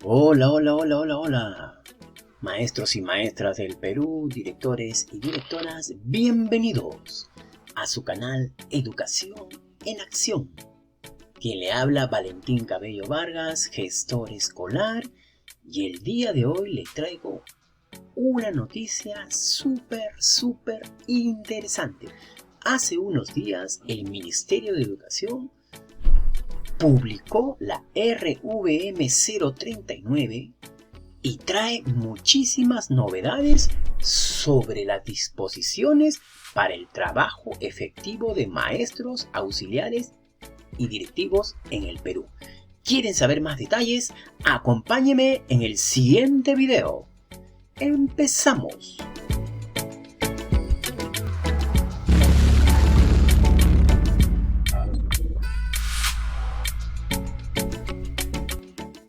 Hola, hola, hola, hola, hola. Maestros y maestras del Perú, directores y directoras, bienvenidos a su canal Educación en Acción. Quien le habla, Valentín Cabello Vargas, gestor escolar, y el día de hoy le traigo una noticia súper interesante. Hace unos días el Ministerio de Educación publicó la RVM 039 y trae muchísimas novedades sobre las disposiciones para el trabajo efectivo de maestros, auxiliares y directivos en el Perú. ¿Quieren saber más detalles? Acompáñeme en el siguiente video. ¡Empezamos!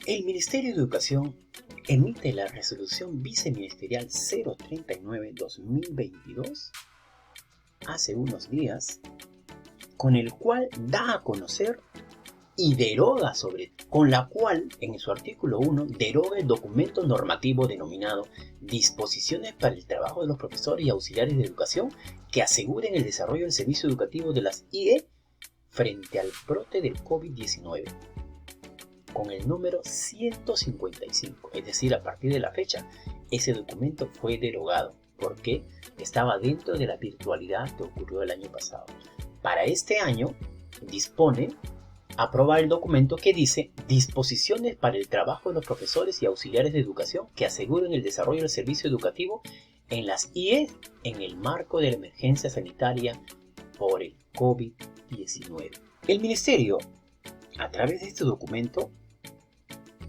El Ministerio de Educación emite la resolución viceministerial 039-2022 hace unos días, con el cual da a conocer y deroga con la cual en su artículo 1 deroga el documento normativo denominado Disposiciones para el trabajo de los profesores y auxiliares de educación que aseguren el desarrollo del servicio educativo de las IE frente al brote del COVID-19. Con el número 155, es decir, a partir de la fecha, ese documento fue derogado porque estaba dentro de la virtualidad que ocurrió el año pasado. Para este año, dispone aprobar el documento que dice Disposiciones para el trabajo de los profesores y auxiliares de educación que aseguren el desarrollo del servicio educativo en las IE en el marco de la emergencia sanitaria por el COVID-19. El Ministerio, a través de este documento,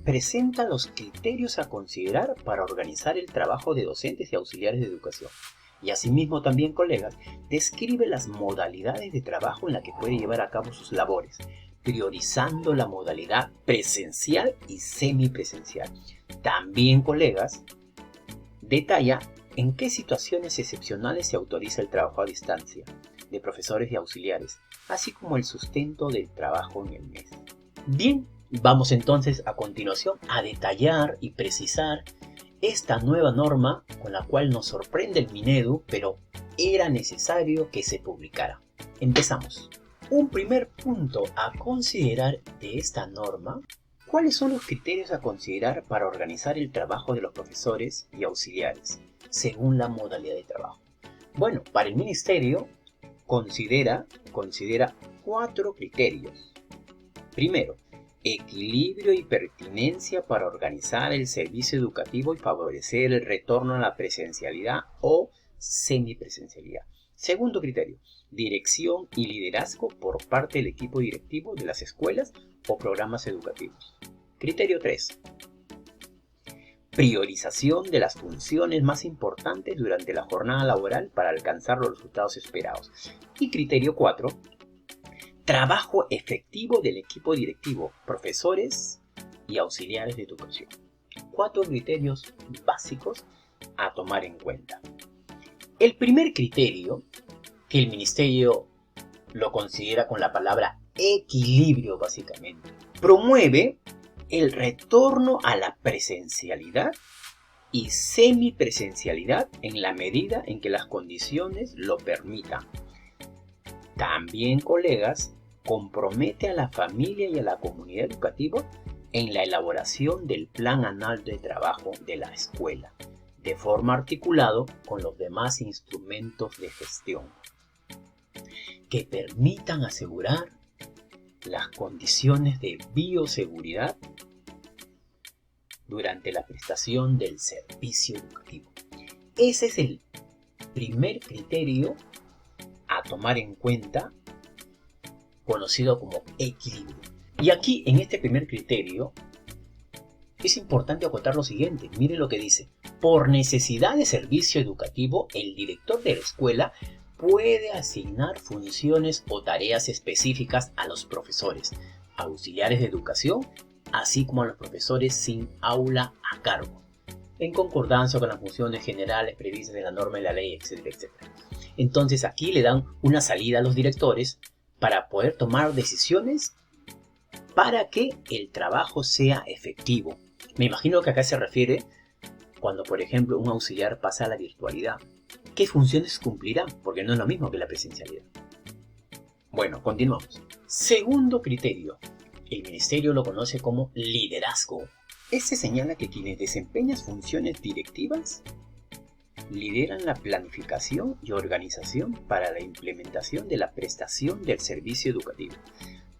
presenta los criterios a considerar para organizar el trabajo de docentes y auxiliares de educación. Y asimismo también, colegas, describe las modalidades de trabajo en la que puede llevar a cabo sus labores, priorizando la modalidad presencial y semipresencial. También, colegas, detalla en qué situaciones excepcionales se autoriza el trabajo a distancia de profesores y auxiliares, así como el sustento del trabajo en el mes. Bien, vamos entonces a continuación a detallar y precisar esta nueva norma con la cual nos sorprende el Minedu, pero era necesario que se publicara. Empezamos. Un primer punto a considerar de esta norma: ¿cuáles son los criterios a considerar para organizar el trabajo de los profesores y auxiliares según la modalidad de trabajo? Bueno, para el Ministerio considera 4 criterios. Primero, equilibrio y pertinencia para organizar el servicio educativo y favorecer el retorno a la presencialidad o semipresencialidad. Segundo criterio, dirección y liderazgo por parte del equipo directivo de las escuelas o programas educativos. Criterio 3, priorización de las funciones más importantes durante la jornada laboral para alcanzar los resultados esperados. Y criterio 4, trabajo efectivo del equipo directivo, profesores y auxiliares de educación. 4 criterios básicos a tomar en cuenta. El primer criterio, que el Ministerio lo considera con la palabra equilibrio básicamente, promueve el retorno a la presencialidad y semipresencialidad en la medida en que las condiciones lo permitan. También, colegas, compromete a la familia y a la comunidad educativa en la elaboración del plan anual de trabajo de la escuela, de forma articulado con los demás instrumentos de gestión, que permitan asegurar las condiciones de bioseguridad durante la prestación del servicio educativo. Ese es el primer criterio a tomar en cuenta, conocido como equilibrio. Y aquí, en este primer criterio, es importante acotar lo siguiente. Miren lo que dice: por necesidad de servicio educativo, el director de la escuela puede asignar funciones o tareas específicas a los profesores, auxiliares de educación, así como a los profesores sin aula a cargo, en concordancia con las funciones generales previstas en la norma de la ley, etcétera, etcétera. Entonces aquí le dan una salida a los directores para poder tomar decisiones para que el trabajo sea efectivo. Me imagino que acá se refiere cuando, por ejemplo, un auxiliar pasa a la virtualidad. ¿Qué funciones cumplirá? Porque no es lo mismo que la presencialidad. Bueno, continuamos. Segundo criterio. El ministerio lo conoce como liderazgo. Este señala que quienes desempeñan funciones directivas lideran la planificación y organización para la implementación de la prestación del servicio educativo.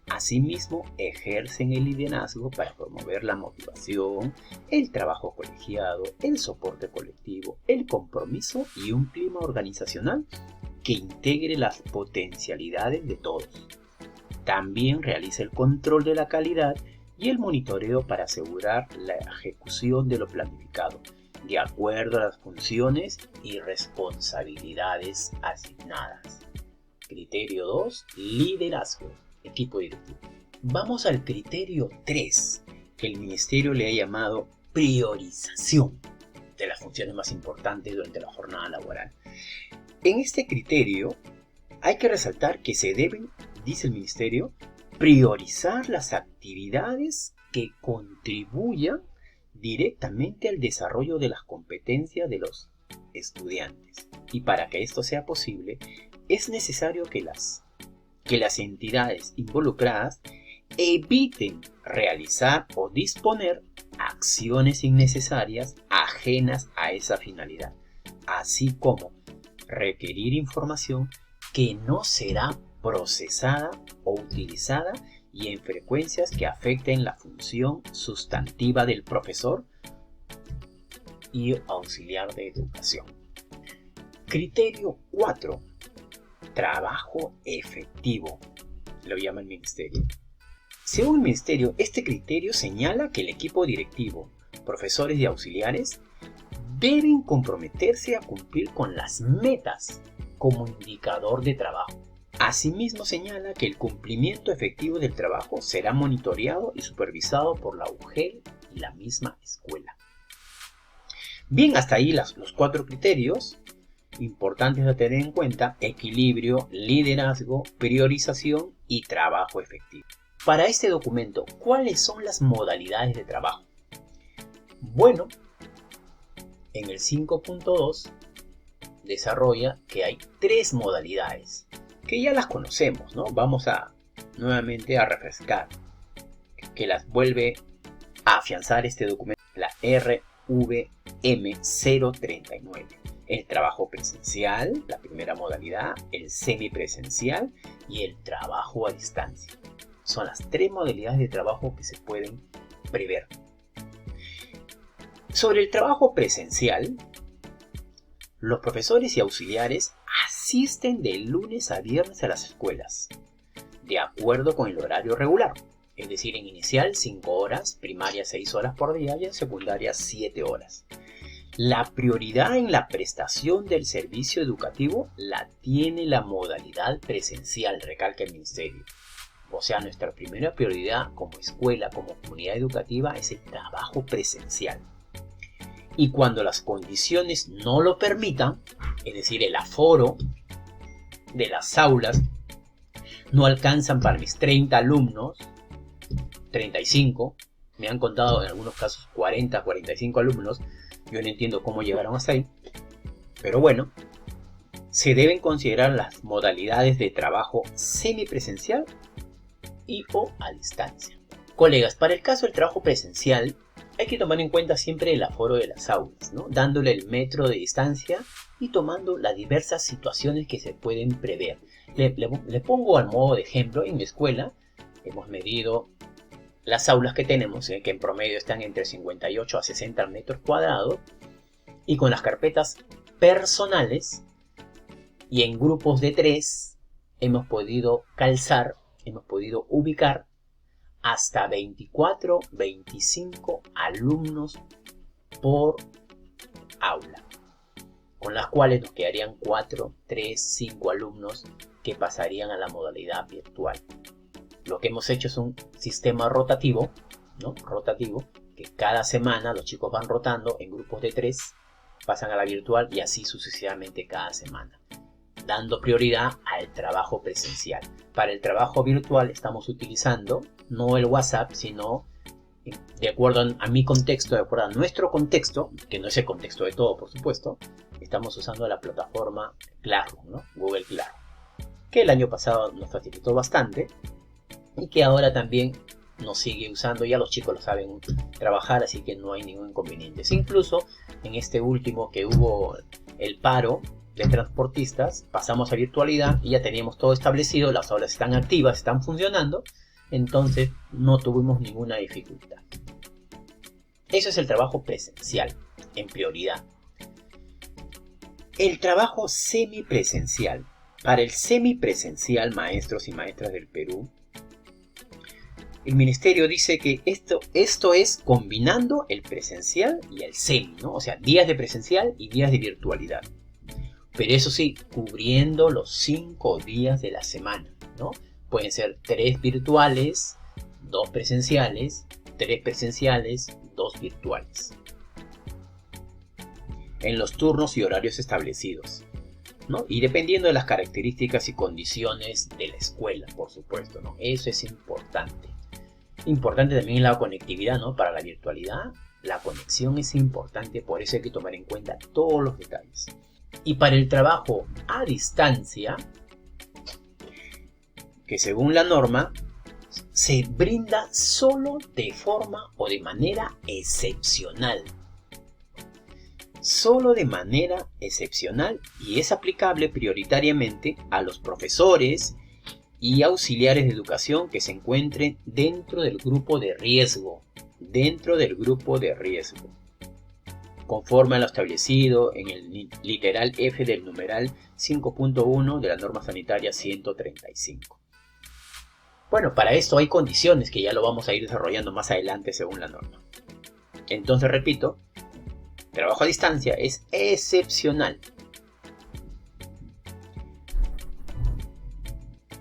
Asimismo, ejercen el liderazgo para promover la motivación, el trabajo colegiado, el soporte colectivo, el compromiso y un clima organizacional que integre las potencialidades de todos. También realiza el control de la calidad y el monitoreo para asegurar la ejecución de lo planificado, de acuerdo a las funciones y responsabilidades asignadas. Criterio 2. Liderazgo. Equipo directivo. Vamos al criterio 3, que el ministerio le ha llamado priorización de las funciones más importantes durante la jornada laboral. En este criterio hay que resaltar que se deben, dice el ministerio, priorizar las actividades que contribuyan directamente al desarrollo de las competencias de los estudiantes. Y para que esto sea posible, es necesario que las entidades involucradas eviten realizar o disponer acciones innecesarias ajenas a esa finalidad, así como requerir información que no será procesada o utilizada y en frecuencias que afecten la función sustantiva del profesor y auxiliar de educación. Criterio 4. Trabajo efectivo, lo llama el ministerio. Según el ministerio, este criterio señala que el equipo directivo, profesores y auxiliares deben comprometerse a cumplir con las metas como indicador de trabajo. Asimismo señala que el cumplimiento efectivo del trabajo será monitoreado y supervisado por la UGEL y la misma escuela. Bien, hasta ahí los 4 criterios importantes a tener en cuenta: equilibrio, liderazgo, priorización y trabajo efectivo. Para este documento, ¿cuáles son las modalidades de trabajo? Bueno, en el 5.2 desarrolla que hay 3 modalidades, que ya las conocemos, ¿no? Vamos nuevamente a refrescar, que las vuelve a afianzar este documento, la RVM 039. El trabajo presencial, la primera modalidad, el semipresencial y el trabajo a distancia. Son las 3 modalidades de trabajo que se pueden prever. Sobre el trabajo presencial, los profesores y auxiliares asisten de lunes a viernes a las escuelas, de acuerdo con el horario regular, es decir, en inicial 5 horas, primaria 6 horas por día y en secundaria 7 horas. La prioridad en la prestación del servicio educativo la tiene la modalidad presencial, recalca el ministerio. O sea, nuestra primera prioridad como escuela, como comunidad educativa, es el trabajo presencial. Y cuando las condiciones no lo permitan, es decir, el aforo de las aulas no alcanzan para mis 30 alumnos, 35, me han contado en algunos casos 40, 45 alumnos, yo no entiendo cómo llegaron hasta ahí, pero bueno, se deben considerar las modalidades de trabajo semipresencial y o a distancia. Colegas, para el caso del trabajo presencial, hay que tomar en cuenta siempre el aforo de las aulas, ¿no? Dándole el metro de distancia y tomando las diversas situaciones que se pueden prever. Le pongo al modo de ejemplo, en mi escuela hemos medido las aulas que tenemos, que en promedio están entre 58 a 60 metros cuadrados, y con las carpetas personales y en grupos de 3 hemos podido ubicar hasta 24, 25 alumnos por aula, con las cuales nos quedarían 4, 3, 5 alumnos que pasarían a la modalidad virtual. Lo que hemos hecho es un sistema rotativo, ¿no? Rotativo, que cada semana los chicos van rotando en grupos de 3, pasan a la virtual y así sucesivamente cada semana, dando prioridad al trabajo presencial. Para el trabajo virtual estamos utilizando no el WhatsApp, sino de acuerdo a mi contexto, de acuerdo a nuestro contexto, que no es el contexto de todo, por supuesto, estamos usando la plataforma Classroom, ¿no? Google Classroom, que el año pasado nos facilitó bastante y que ahora también nos sigue usando. Ya los chicos lo saben trabajar, así que no hay ningún inconveniente. Incluso en este último que hubo el paro de transportistas, pasamos a virtualidad y ya teníamos todo establecido, las aulas están activas, están funcionando, entonces no tuvimos ninguna dificultad. Eso es el trabajo presencial, en prioridad. El trabajo semipresencial. Para el semipresencial, maestros y maestras del Perú, el ministerio dice que esto es combinando el presencial y el semi, ¿no? O sea, días de presencial y días de virtualidad. Pero eso sí, cubriendo los 5 días de la semana, ¿no? Pueden ser 3 virtuales, 2 presenciales, 3 presenciales, 2 virtuales. En los turnos y horarios establecidos, ¿no? Y dependiendo de las características y condiciones de la escuela, por supuesto, ¿no? Eso es importante. Importante también la conectividad, ¿no? Para la virtualidad, la conexión es importante, por eso hay que tomar en cuenta todos los detalles. Y para el trabajo a distancia, que según la norma, se brinda solo de forma o de manera excepcional. Solo de manera excepcional, y es aplicable prioritariamente a los profesores y auxiliares de educación que se encuentren dentro del grupo de riesgo. Conforme a lo establecido en el literal F del numeral 5.1 de la norma sanitaria 135. Bueno, para esto hay condiciones que ya lo vamos a ir desarrollando más adelante según la norma. Entonces, repito, trabajo a distancia es excepcional.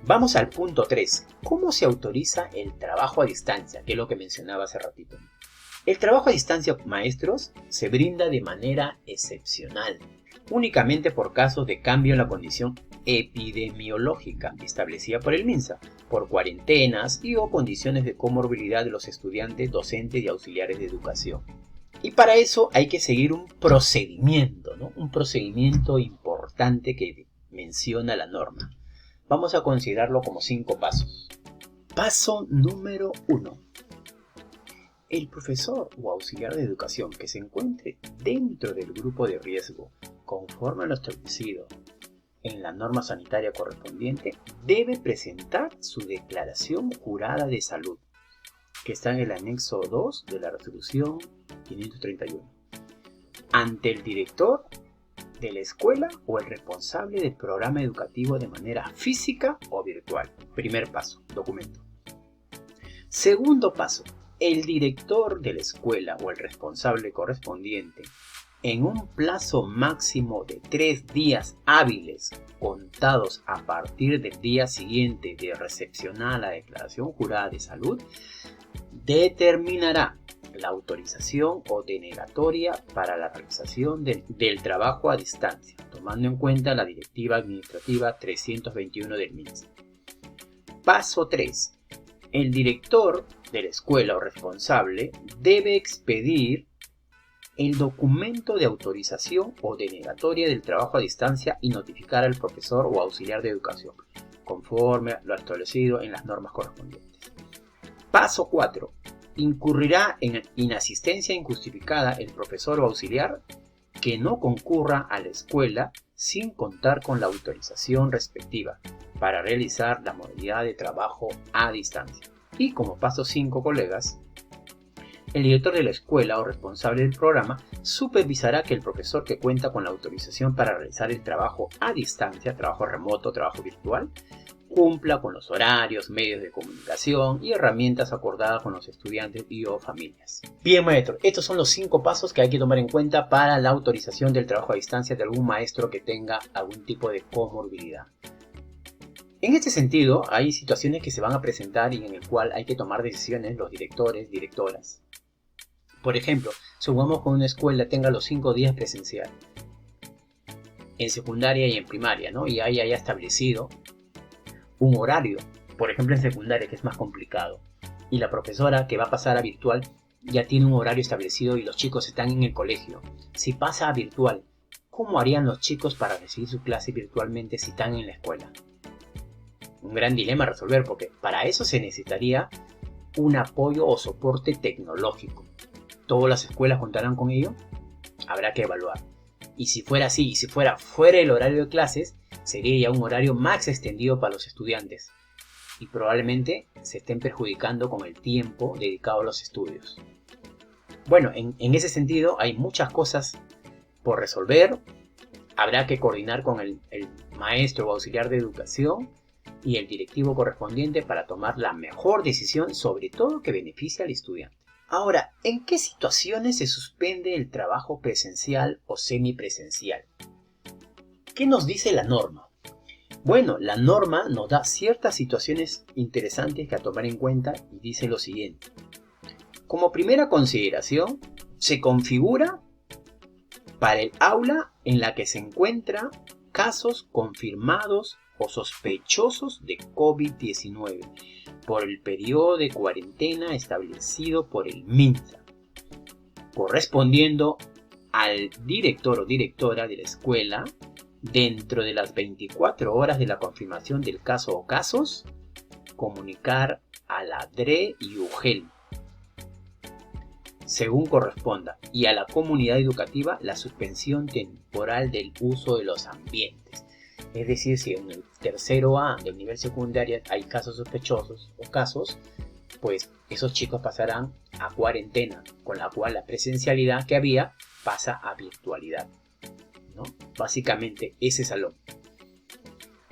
Vamos al punto 3. ¿Cómo se autoriza el trabajo a distancia? Que es lo que mencionaba hace ratito. El trabajo a distancia, maestros, se brinda de manera excepcional, únicamente por casos de cambio en la condición epidemiológica establecida por el MINSA, por cuarentenas y o condiciones de comorbilidad de los estudiantes, docentes y auxiliares de educación. Y para eso hay que seguir un procedimiento, ¿no? Un procedimiento importante que menciona la norma. Vamos a considerarlo como 5 pasos. Paso número 1. El profesor o auxiliar de educación que se encuentre dentro del grupo de riesgo, conforme a lo establecido en la norma sanitaria correspondiente, debe presentar su declaración jurada de salud, que está en el anexo 2 de la resolución 531, ante el director de la escuela o el responsable del programa educativo de manera física o virtual. Primer paso, documento. Segundo paso, el director de la escuela o el responsable correspondiente, en un plazo máximo de 3 días hábiles contados a partir del día siguiente de recepcionar la declaración jurada de salud, determinará la autorización o denegatoria para la realización del trabajo a distancia, tomando en cuenta la Directiva Administrativa 321 del MINSA. Paso 3. El director de la escuela o responsable debe expedir el documento de autorización o denegatoria del trabajo a distancia y notificar al profesor o auxiliar de educación, conforme a lo establecido en las normas correspondientes. Paso 4. Incurrirá en inasistencia injustificada el profesor o auxiliar que no concurra a la escuela sin contar con la autorización respectiva para realizar la modalidad de trabajo a distancia. Y como paso 5, colegas, el director de la escuela o responsable del programa supervisará que el profesor que cuenta con la autorización para realizar el trabajo a distancia, trabajo remoto, trabajo virtual, cumpla con los horarios, medios de comunicación y herramientas acordadas con los estudiantes y o familias. Bien, maestro, estos son los 5 pasos que hay que tomar en cuenta para la autorización del trabajo a distancia de algún maestro que tenga algún tipo de comorbilidad. En este sentido, hay situaciones que se van a presentar y en el cual hay que tomar decisiones los directores, directoras. Por ejemplo, supongamos que una escuela tenga los 5 días presencial en secundaria y en primaria, ¿no? Y haya establecido un horario, por ejemplo en secundaria, que es más complicado, y la profesora que va a pasar a virtual ya tiene un horario establecido y los chicos están en el colegio. Si pasa a virtual, ¿cómo harían los chicos para recibir su clase virtualmente si están en la escuela? Un gran dilema a resolver, porque para eso se necesitaría un apoyo o soporte tecnológico. ¿Todas las escuelas contarán con ello? Habrá que evaluar. Y si fuera así, y si fuera fuera el horario de clases, sería ya un horario más extendido para los estudiantes. Y probablemente se estén perjudicando con el tiempo dedicado a los estudios. Bueno, en ese sentido hay muchas cosas por resolver. Habrá que coordinar con el maestro o auxiliar de educación y el directivo correspondiente para tomar la mejor decisión, sobre todo que beneficie al estudiante. Ahora, ¿en qué situaciones se suspende el trabajo presencial o semipresencial? ¿Qué nos dice la norma? Bueno, la norma nos da ciertas situaciones interesantes que a tomar en cuenta y dice lo siguiente. Como primera consideración, se configura para el aula en la que se encuentran casos confirmados o sospechosos de COVID-19 por el periodo de cuarentena establecido por el MINSA, correspondiendo al director o directora de la escuela dentro de las 24 horas de la confirmación del caso o casos, comunicar a la DRE y UGEL, según corresponda, y a la comunidad educativa la suspensión temporal del uso de los ambientes. Es decir, si en el tercero A del nivel secundario hay casos sospechosos o casos, pues esos chicos pasarán a cuarentena, con la cual la presencialidad que había pasa a virtualidad, ¿no? Básicamente ese salón.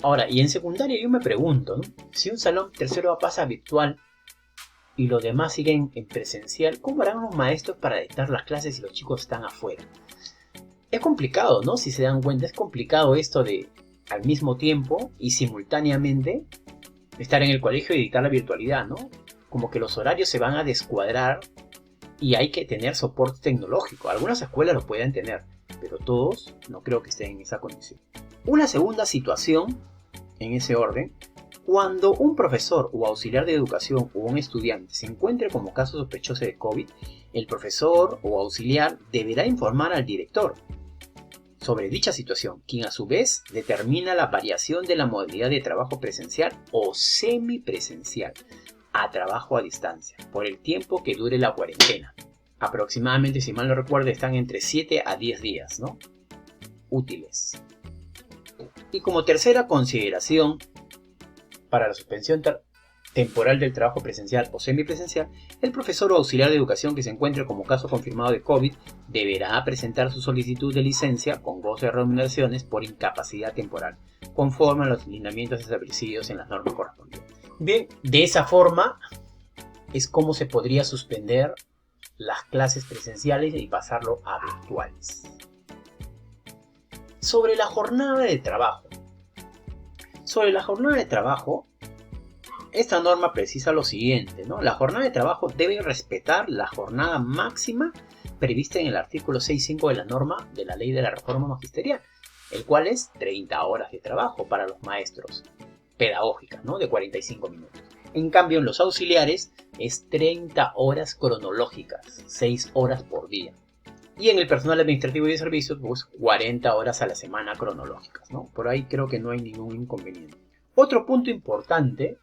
Ahora, y en secundaria yo me pregunto, ¿no? Si un salón tercero A pasa a virtual y los demás siguen en presencial, ¿cómo harán los maestros para dictar las clases si los chicos están afuera? Es complicado, ¿no? Si se dan cuenta, es complicado esto de al mismo tiempo y simultáneamente estar en el colegio y dictar la virtualidad, ¿no? Como que los horarios se van a descuadrar y hay que tener soporte tecnológico. Algunas escuelas lo pueden tener, pero todos no creo que estén en esa condición. Una segunda situación, en ese orden, cuando un profesor o auxiliar de educación o un estudiante se encuentre como caso sospechoso de COVID, el profesor o auxiliar deberá informar al director sobre dicha situación, quien a su vez determina la variación de la modalidad de trabajo presencial o semipresencial a trabajo a distancia, por el tiempo que dure la cuarentena. Aproximadamente, si mal no recuerdo, están entre 7 a 10 días, ¿no? Útiles. Y como tercera consideración, para la suspensión temporal del trabajo presencial o semipresencial, el profesor o auxiliar de educación que se encuentre como caso confirmado de COVID deberá presentar su solicitud de licencia con goce de remuneraciones por incapacidad temporal, conforme a los lineamientos establecidos en las normas correspondientes. Bien, de esa forma es como se podría suspender las clases presenciales y pasarlo a virtuales. Sobre la jornada de trabajo. Sobre la jornada de trabajo, esta norma precisa lo siguiente, ¿no? La jornada de trabajo debe respetar la jornada máxima prevista en el artículo 6.5 de la norma de la ley de la reforma magisterial, el cual es 30 horas de trabajo para los maestros pedagógicas, ¿no? De 45 minutos. En cambio, en los auxiliares es 30 horas cronológicas, 6 horas por día. Y en el personal administrativo y de servicios, pues 40 horas a la semana cronológicas, ¿no? Por ahí creo que no hay ningún inconveniente. Otro punto importante,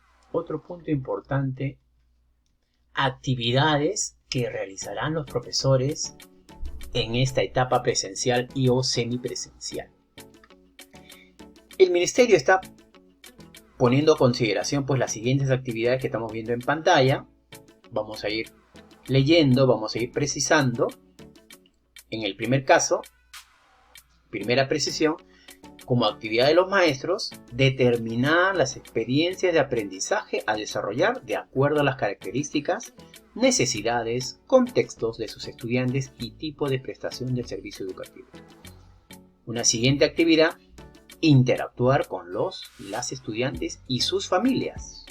actividades que realizarán los profesores en esta etapa presencial y o semipresencial. El ministerio está poniendo a consideración pues las siguientes actividades que estamos viendo en pantalla. Vamos a ir leyendo, vamos a ir precisando. En el primer caso, primera precisión, como actividad de los maestros, determinar las experiencias de aprendizaje a desarrollar de acuerdo a las características, necesidades, contextos de sus estudiantes y tipo de prestación del servicio educativo. Una siguiente actividad, interactuar con las estudiantes y sus familias.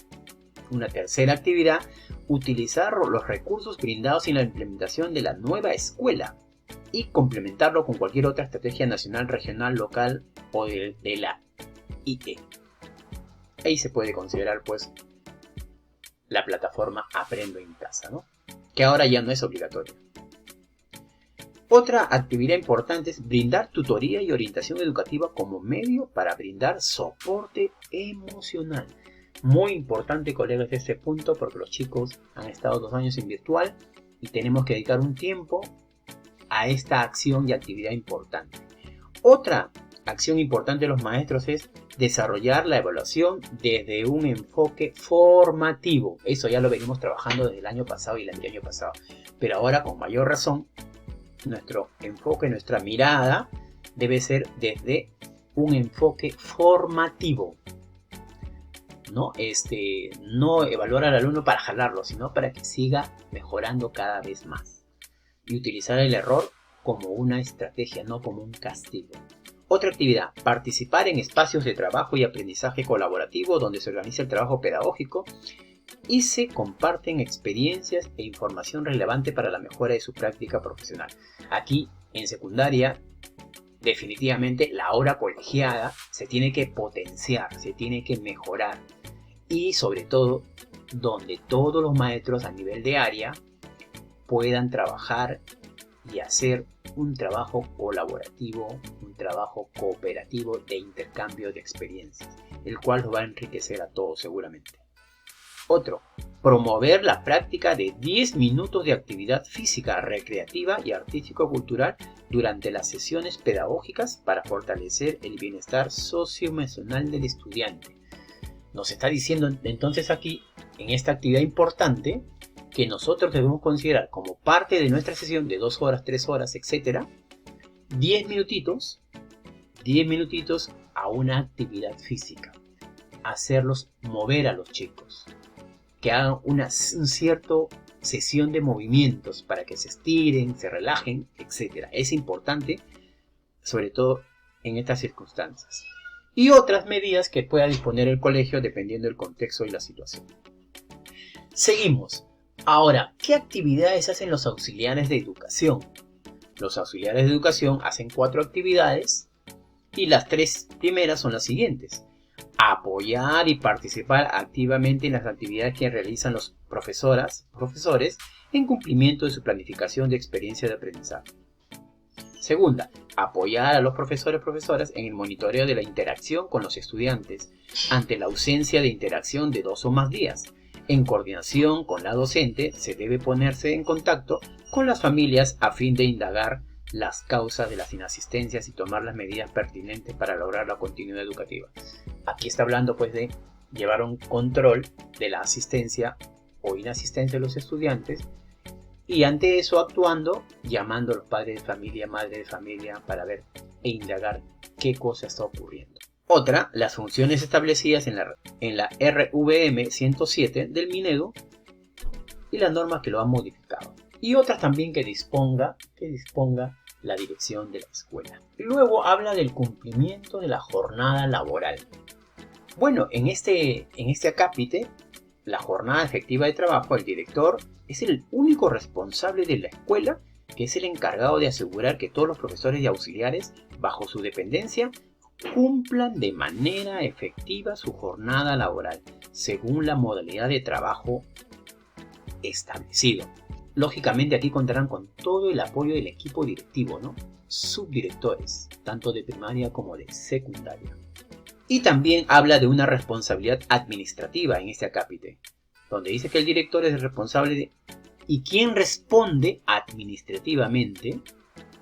Una tercera actividad, utilizar los recursos brindados en la implementación de la nueva escuela y complementarlo con cualquier otra estrategia nacional, regional, local o de la IE. Ahí se puede considerar pues la plataforma Aprendo en Casa, ¿no? Que ahora ya no es obligatoria. Otra actividad importante es brindar tutoría y orientación educativa como medio para brindar soporte emocional. Muy importante, colegas, este punto, porque los chicos han estado 2 años en virtual y tenemos que dedicar un tiempo a esta acción y actividad importante. Otra acción importante de los maestros es desarrollar la evaluación desde un enfoque formativo. Eso ya lo venimos trabajando desde el año pasado y el año pasado, pero ahora con mayor razón nuestro enfoque, nuestra mirada debe ser desde un enfoque formativo. No evaluar al alumno para jalarlo, sino para que siga mejorando cada vez más. Y utilizar el error como una estrategia, no como un castigo. Otra actividad, participar en espacios de trabajo y aprendizaje colaborativo donde se organiza el trabajo pedagógico y se comparten experiencias e información relevante para la mejora de su práctica profesional. Aquí, en secundaria, definitivamente la hora colegiada se tiene que potenciar, se tiene que mejorar. Y sobre todo, donde todos los maestros a nivel de área puedan trabajar y hacer un trabajo colaborativo, un trabajo cooperativo de intercambio de experiencias, el cual los va a enriquecer a todos seguramente. Otro, promover la práctica de 10 minutos de actividad física, recreativa y artístico-cultural durante las sesiones pedagógicas para fortalecer el bienestar socioemocional del estudiante. Nos está diciendo entonces aquí, en esta actividad importante, que nosotros debemos considerar como parte de nuestra sesión de 2 horas, 3 horas, etc., 10 minutitos a una actividad física. Hacerlos mover a los chicos. Que hagan una cierta sesión de movimientos para que se estiren, se relajen, etc. Es importante, sobre todo en estas circunstancias. Y otras medidas que pueda disponer el colegio dependiendo del contexto y la situación. Seguimos. Ahora, ¿qué actividades hacen los auxiliares de educación? Los auxiliares de educación hacen 4 actividades y las 3 primeras son las siguientes. Apoyar y participar activamente en las actividades que realizan los profesores en cumplimiento de su planificación de experiencia de aprendizaje. Segunda, apoyar a los profesoras en el monitoreo de la interacción con los estudiantes ante la ausencia de interacción de 2 o más días. En coordinación con la docente, se debe ponerse en contacto con las familias a fin de indagar las causas de las inasistencias y tomar las medidas pertinentes para lograr la continuidad educativa. Aquí está hablando pues de llevar un control de la asistencia o inasistencia de los estudiantes y ante eso actuando, llamando a los padres de familia, madre de familia para ver e indagar qué cosa está ocurriendo. Otra, las funciones establecidas en la RVM 107 del Minedu y las normas que lo han modificado. Y otras también que disponga la dirección de la escuela. Luego habla del cumplimiento de la jornada laboral. Bueno, en este acápite, la jornada efectiva de trabajo, el director es el único responsable de la escuela, que es el encargado de asegurar que todos los profesores y auxiliares bajo su dependencia cumplan de manera efectiva su jornada laboral, según la modalidad de trabajo establecido. Lógicamente aquí contarán con todo el apoyo del equipo directivo, ¿no? Subdirectores, tanto de primaria como de secundaria. Y también habla de una responsabilidad administrativa en este acápite, donde dice que el director es el responsable de y quien responde administrativamente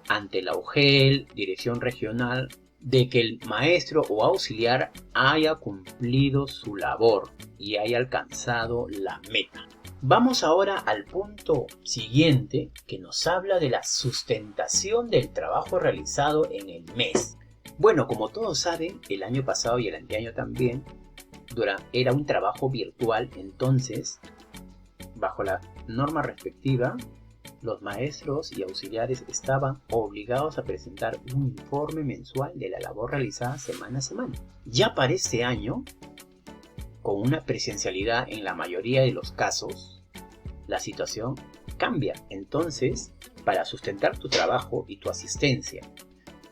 ante la UGEL, dirección regional, de que el maestro o auxiliar haya cumplido su labor y haya alcanzado la meta. Vamos ahora al punto siguiente, que nos habla de la sustentación del trabajo realizado en el mes. Bueno, como todos saben, el año pasado y el anteaño también era un trabajo virtual, entonces, bajo la norma respectiva, los maestros y auxiliares estaban obligados a presentar un informe mensual de la labor realizada semana a semana. Ya para este año, con una presencialidad en la mayoría de los casos, la situación cambia. Entonces, para sustentar tu trabajo y tu asistencia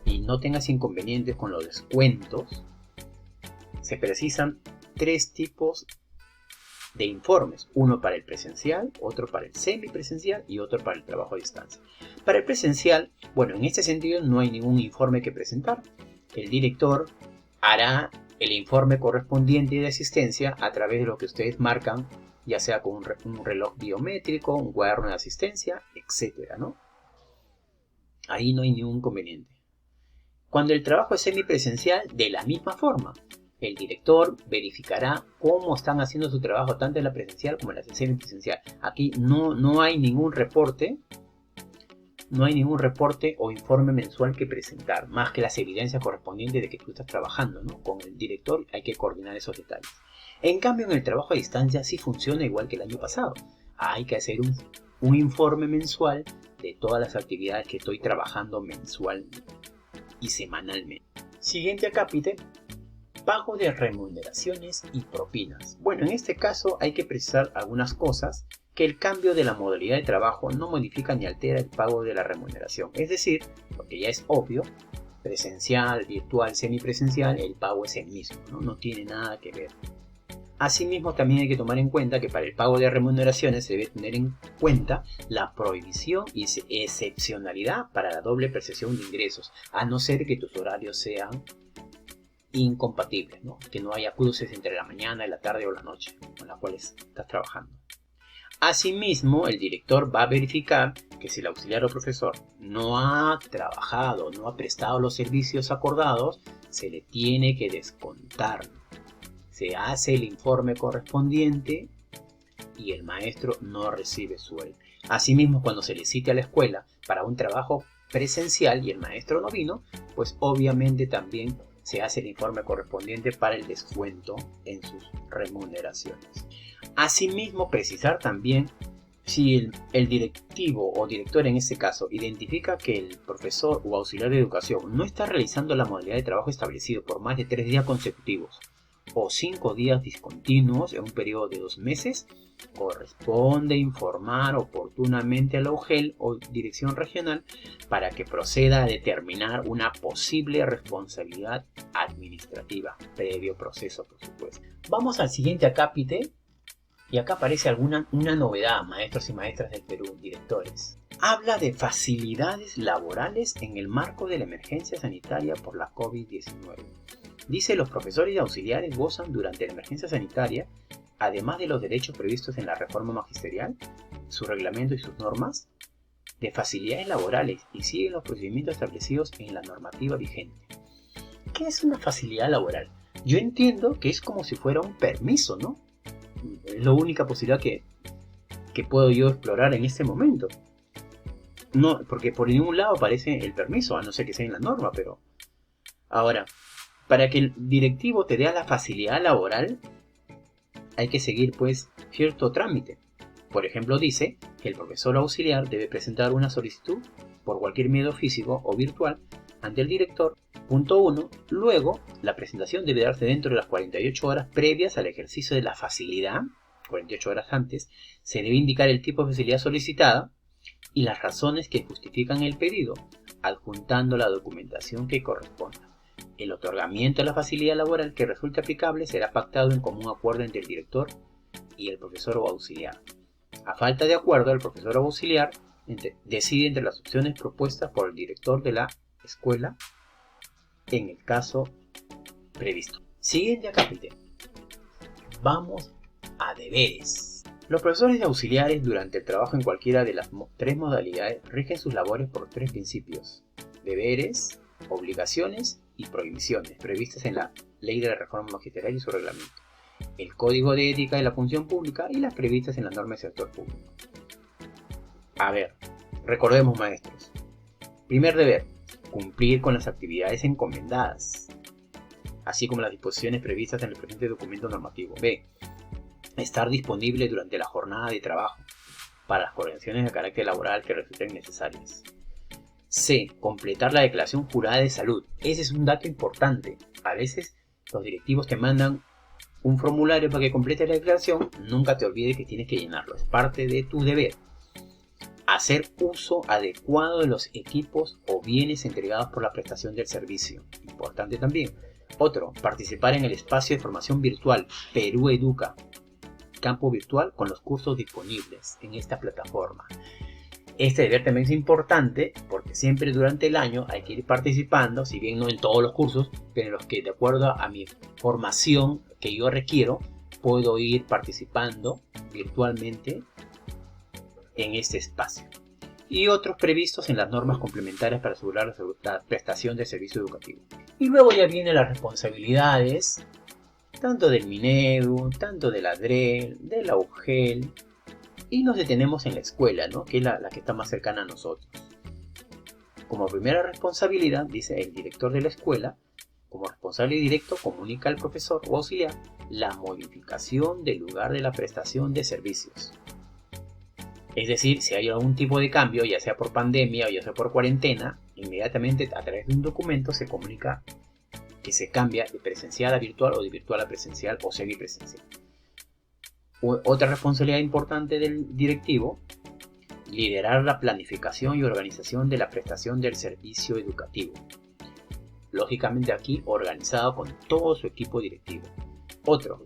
y no tengas inconvenientes con los descuentos, se precisan 3 tipos de informes, uno para el presencial, otro para el semipresencial y otro para el trabajo a distancia. Para el presencial, bueno, en este sentido no hay ningún informe que presentar. El director hará el informe correspondiente de asistencia a través de lo que ustedes marcan, ya sea con un reloj biométrico, un cuaderno de asistencia, etcétera, ¿no? Ahí no hay ningún inconveniente. Cuando el trabajo es semipresencial, de la misma forma, el director verificará cómo están haciendo su trabajo tanto en la presencial como en la semipresencial. Aquí no hay ningún reporte. No hay ningún reporte o informe mensual que presentar, más que las evidencias correspondientes de que tú estás trabajando, ¿no? Con el director hay que coordinar esos detalles. En cambio, en el trabajo a distancia sí funciona igual que el año pasado. Hay que hacer un informe mensual de todas las actividades que estoy trabajando mensualmente y semanalmente. Siguiente acápite, pago de remuneraciones y propinas. Bueno, en este caso hay que precisar algunas cosas, que el cambio de la modalidad de trabajo no modifica ni altera el pago de la remuneración. Es decir, porque ya es obvio, presencial, virtual, semipresencial, el pago es el mismo, no tiene nada que ver. Asimismo, también hay que tomar en cuenta que para el pago de remuneraciones se debe tener en cuenta la prohibición y excepcionalidad para la doble percepción de ingresos, a no ser que tus horarios sean incompatibles, ¿no? Que no haya cruces entre la mañana, la tarde o la noche con las cuales estás trabajando. Asimismo, el director va a verificar que si el auxiliar o profesor no ha trabajado, no ha prestado los servicios acordados, se le tiene que descontar. Se hace el informe correspondiente y el maestro no recibe sueldo. Asimismo, cuando se le cite a la escuela para un trabajo presencial y el maestro no vino, pues obviamente también se hace el informe correspondiente para el descuento en sus remuneraciones. Asimismo, precisar también si el directivo o director en este caso identifica que el profesor o auxiliar de educación no está realizando la modalidad de trabajo establecido por más de 3 días consecutivos o 5 días discontinuos en un periodo de 2 meses, corresponde informar oportunamente a la UGEL o Dirección Regional para que proceda a determinar una posible responsabilidad administrativa, previo proceso, por supuesto. Vamos al siguiente acápite, y acá aparece una novedad, maestros y maestras del Perú, directores. Habla de facilidades laborales en el marco de la emergencia sanitaria por la COVID-19. Dice, los profesores y auxiliares gozan durante la emergencia sanitaria, además de los derechos previstos en la reforma magisterial, su reglamento y sus normas, de facilidades laborales y siguen los procedimientos establecidos en la normativa vigente. ¿Qué es una facilidad laboral? Yo entiendo que es como si fuera un permiso, ¿no? Es la única posibilidad que puedo yo explorar en este momento. No, porque por ningún lado aparece el permiso, a no ser que sea en la norma, pero... Ahora, para que el directivo te dé la facilidad laboral, hay que seguir pues cierto trámite. Por ejemplo, dice que el profesor auxiliar debe presentar una solicitud por cualquier medio físico o virtual ante el director. Punto 1. Luego, la presentación debe darse dentro de las 48 horas previas al ejercicio de la facilidad. 48 horas antes, se debe indicar el tipo de facilidad solicitada y las razones que justifican el pedido, adjuntando la documentación que corresponda. El otorgamiento de la facilidad laboral que resulte aplicable será pactado en común acuerdo entre el director y el profesor o auxiliar. A falta de acuerdo, el profesor o auxiliar decide entre las opciones propuestas por el director de la escuela en el caso previsto. Siguiente acápite. Vamos a deberes. Los profesores y auxiliares durante el trabajo en cualquiera de las 3 modalidades rigen sus labores por 3 principios: deberes, obligaciones y prohibiciones previstas en la Ley de la Reforma Magisterial y su reglamento, el Código de Ética de la Función Pública y las previstas en la norma del sector público. A ver, recordemos, maestros. Primer deber: cumplir con las actividades encomendadas, así como las disposiciones previstas en el presente documento normativo. B. Estar disponible durante la jornada de trabajo para las coordinaciones de carácter laboral que resulten necesarias. C. Completar la declaración jurada de salud. Ese es un dato importante. A veces los directivos te mandan un formulario para que completes la declaración. Nunca te olvides que tienes que llenarlo. Es parte de tu deber. Hacer uso adecuado de los equipos o bienes entregados por la prestación del servicio. Importante también. Otro, participar en el espacio de formación virtual Perú Educa. campo virtual con los cursos disponibles en esta plataforma. Este deber también es importante porque siempre durante el año hay que ir participando, si bien no en todos los cursos, pero en los que de acuerdo a mi formación que yo requiero, puedo ir participando virtualmente en este espacio. Y otros previstos en las normas complementarias para asegurar la prestación de servicio educativo. Y luego ya vienen las responsabilidades, tanto del Minedu, tanto de la DREL, de la UGEL, y nos detenemos en la escuela, ¿no? Que es la que está más cercana a nosotros. Como primera responsabilidad, dice el director de la escuela, como responsable directo comunica al profesor o auxiliar la modificación del lugar de la prestación de servicios. Es decir, si hay algún tipo de cambio, ya sea por pandemia o ya sea por cuarentena, inmediatamente a través de un documento se comunica que se cambia de presencial a virtual o de virtual a presencial o semipresencial. Otra responsabilidad importante del directivo, liderar la planificación y organización de la prestación del servicio educativo. Lógicamente aquí organizado con todo su equipo directivo. Otro,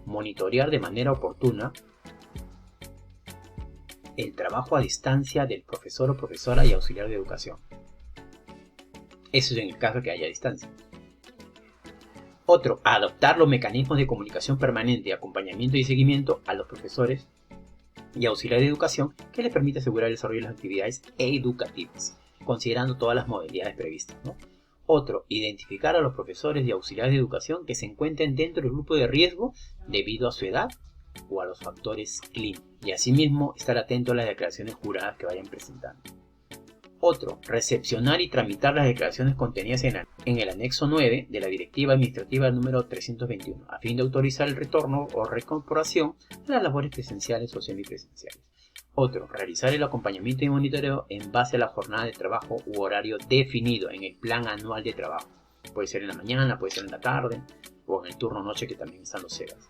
monitorear de manera oportuna el trabajo a distancia del profesor o profesora y auxiliar de educación. Eso es en el caso que haya distancia. Otro, adoptar los mecanismos de comunicación permanente, acompañamiento y seguimiento a los profesores y auxiliares de educación que les permite asegurar el desarrollo de las actividades educativas, considerando todas las modalidades previstas, ¿no? Otro, identificar a los profesores y auxiliares de educación que se encuentren dentro del grupo de riesgo debido a su edad o a los factores clínicos, y asimismo estar atento a las declaraciones juradas que vayan presentando. Otro, recepcionar y tramitar las declaraciones contenidas en el anexo 9 de la Directiva Administrativa número 321, a fin de autorizar el retorno o reincorporación a las labores presenciales o semipresenciales. Otro, realizar el acompañamiento y monitoreo en base a la jornada de trabajo u horario definido en el plan anual de trabajo. Puede ser en la mañana, puede ser en la tarde o en el turno noche, que también están los CEBAs.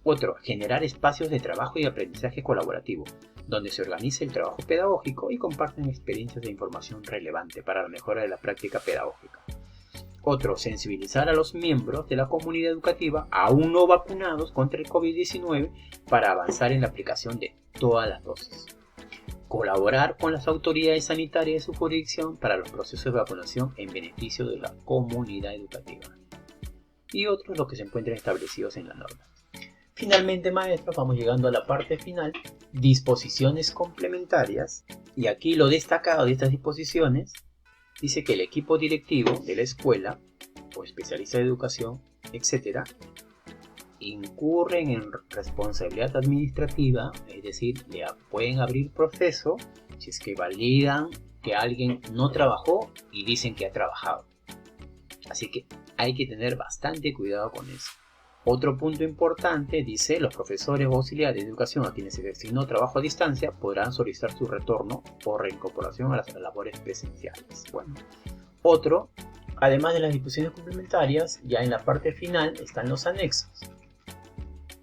Otro, generar espacios de trabajo y aprendizaje colaborativo, donde se organice el trabajo pedagógico y comparten experiencias de información relevante para la mejora de la práctica pedagógica. Otro, sensibilizar a los miembros de la comunidad educativa aún no vacunados contra el COVID-19 para avanzar en la aplicación de todas las dosis. Colaborar con las autoridades sanitarias de su jurisdicción para los procesos de vacunación en beneficio de la comunidad educativa. Y otros los que se encuentren establecidos en la norma. Finalmente, maestros, vamos llegando a la parte final, disposiciones complementarias, y aquí lo destacado de estas disposiciones dice que el equipo directivo de la escuela o especialista de educación, etc., incurren en responsabilidad administrativa, es decir, le pueden abrir proceso si es que validan que alguien no trabajó y dicen que ha trabajado. Así que hay que tener bastante cuidado con eso. Otro punto importante, dice, los profesores o auxiliares de educación a quienes se designó trabajo a distancia podrán solicitar su retorno o reincorporación a las labores presenciales. Bueno, otro, además de las disposiciones complementarias, ya en la parte final están los anexos.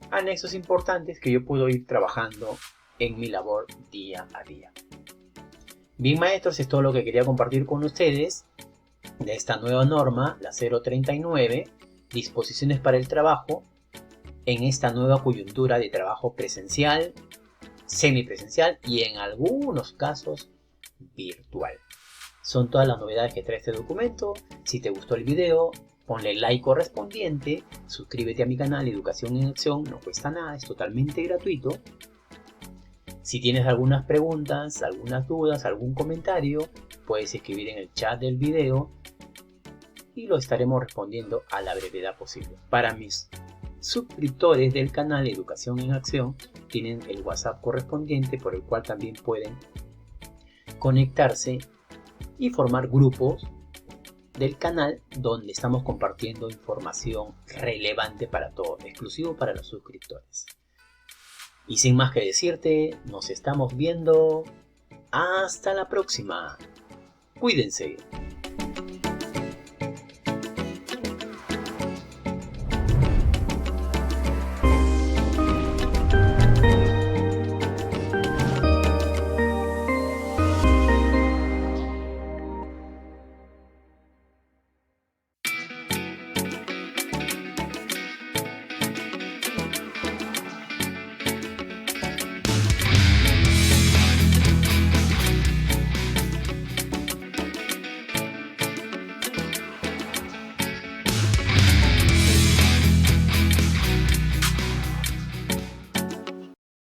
Anexos importantes que yo puedo ir trabajando en mi labor día a día. Bien, maestros, es todo lo que quería compartir con ustedes de esta nueva norma, la 039, disposiciones para el trabajo en esta nueva coyuntura de trabajo presencial, semipresencial y en algunos casos virtual. Son todas las novedades que trae este documento. Si te gustó el video, ponle like correspondiente, suscríbete a mi canal Educación en Acción, no cuesta nada, es totalmente gratuito. Si tienes algunas preguntas, algunas dudas, algún comentario, puedes escribir en el chat del video y lo estaremos respondiendo a la brevedad posible. Para mis suscriptores del canal Educación en Acción, tienen el WhatsApp correspondiente por el cual también pueden conectarse y formar grupos del canal donde estamos compartiendo información relevante para todos, exclusivo para los suscriptores. Y sin más que decirte, nos estamos viendo. Hasta la próxima. Cuídense.